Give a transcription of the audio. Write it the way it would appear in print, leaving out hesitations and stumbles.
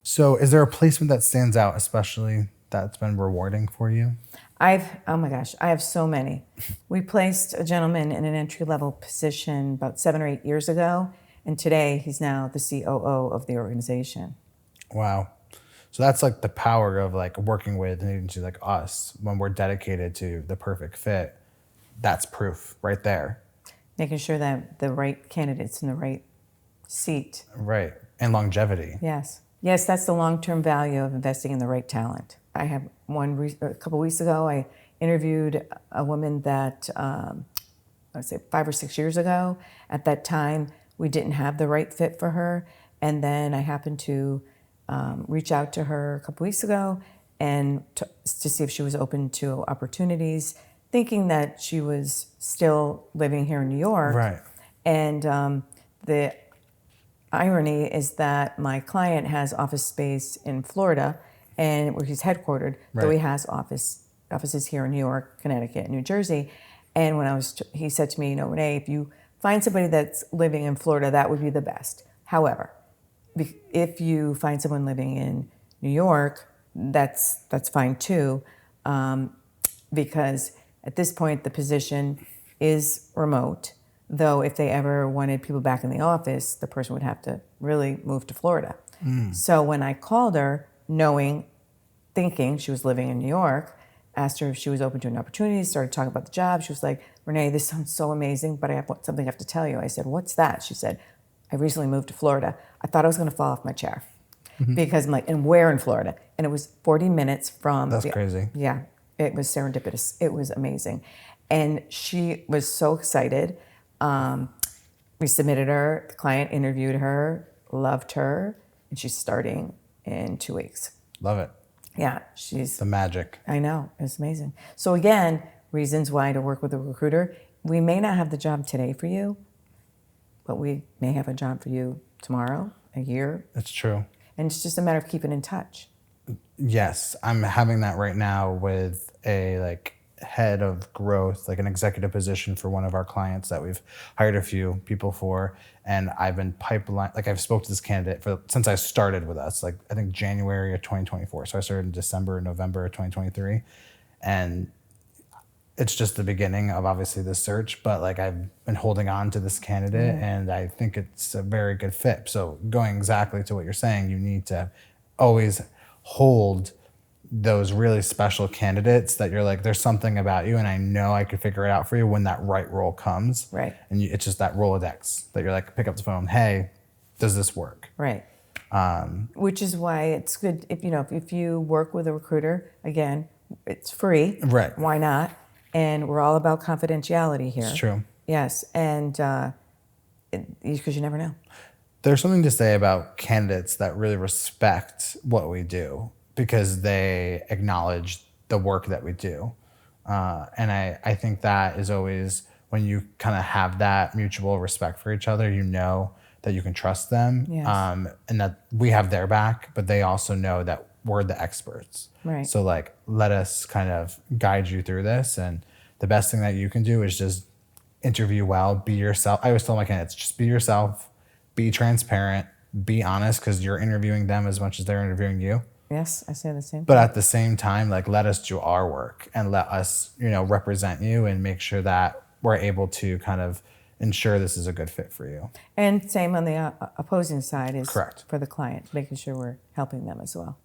So is there a placement that stands out, especially that's been rewarding for you? Oh my gosh, I have so many. We placed a gentleman in an entry-level position about 7 or 8 years ago, and today he's now the COO of the organization. Wow. So that's like the power of like working with an agency like us when we're dedicated to the perfect fit. That's proof right there. Making sure that the right candidate's in the right seat. Right. And longevity. Yes. Yes, that's the long-term value of investing in the right talent. I have a couple weeks ago, I interviewed a woman that, I'd say 5 or 6 years ago. At that time, we didn't have the right fit for her. And then I happened to reach out to her a couple weeks ago and to see if she was open to opportunities, thinking that she was still living here in New York. Right. And the irony is that my client has office space in Florida, and where he's headquartered, though he has offices here in New York, Connecticut, New Jersey. And he said to me, Renee, if you find somebody that's living in Florida, that would be the best. However, if you find someone living in New York, that's fine too, because at this point the position is remote. Though if they ever wanted people back in the office, the person would have to really move to Florida. So when I called her, thinking she was living in New York, asked her if she was open to an opportunity, started talking about the job. She was like, Renee, this sounds so amazing, but I have something I have to tell you. I said, what's that? She said, I recently moved to Florida. I thought I was going to fall off my chair because I'm like, and where in Florida? And it was 40 minutes from. That's crazy. Yeah, it was serendipitous. It was amazing. And she was so excited. We submitted her, the client interviewed her, loved her, and she's starting in 2 weeks. Love it. Yeah, she's The magic. I know, it's amazing. So again, reasons why to work with a recruiter. We may not have the job today for you, but we may have a job for you tomorrow, a year. It's true. And it's just a matter of keeping in touch. Yes, I'm having that right now with a head of growth, like an executive position for one of our clients that we've hired a few people for. And I've been I've spoke to this candidate since I started with us, I think January of 2024. So I started in December, November of 2023. And it's just the beginning of obviously the search, but I've been holding on to this candidate and I think it's a very good fit. So going exactly to what you're saying, you need to always hold those really special candidates that you're like, there's something about you and I know I could figure it out for you when that right role comes. Right. And it's just that Rolodex that you're like, pick up the phone. Hey, does this work? Right. Which is why it's good if you work with a recruiter, again, it's free. Right. Why not? And we're all about confidentiality here. It's true. Yes. And because you never know. There's something to say about candidates that really respect what we do because they acknowledge the work that we do. And I think that is always when you kind of have that mutual respect for each other, that you can trust them. Yes. And that we have their back, but they also know that we're the experts. Right. So let us kind of guide you through this. And the best thing that you can do is just interview well, be yourself. I always tell my candidates, just be yourself, be transparent, be honest, because you're interviewing them as much as they're interviewing you. Yes, I say the same. But at the same time, let us do our work and let us, represent you and make sure that we're able to kind of ensure this is a good fit for you. And same on the opposing side is Correct. For the client, making sure we're helping them as well.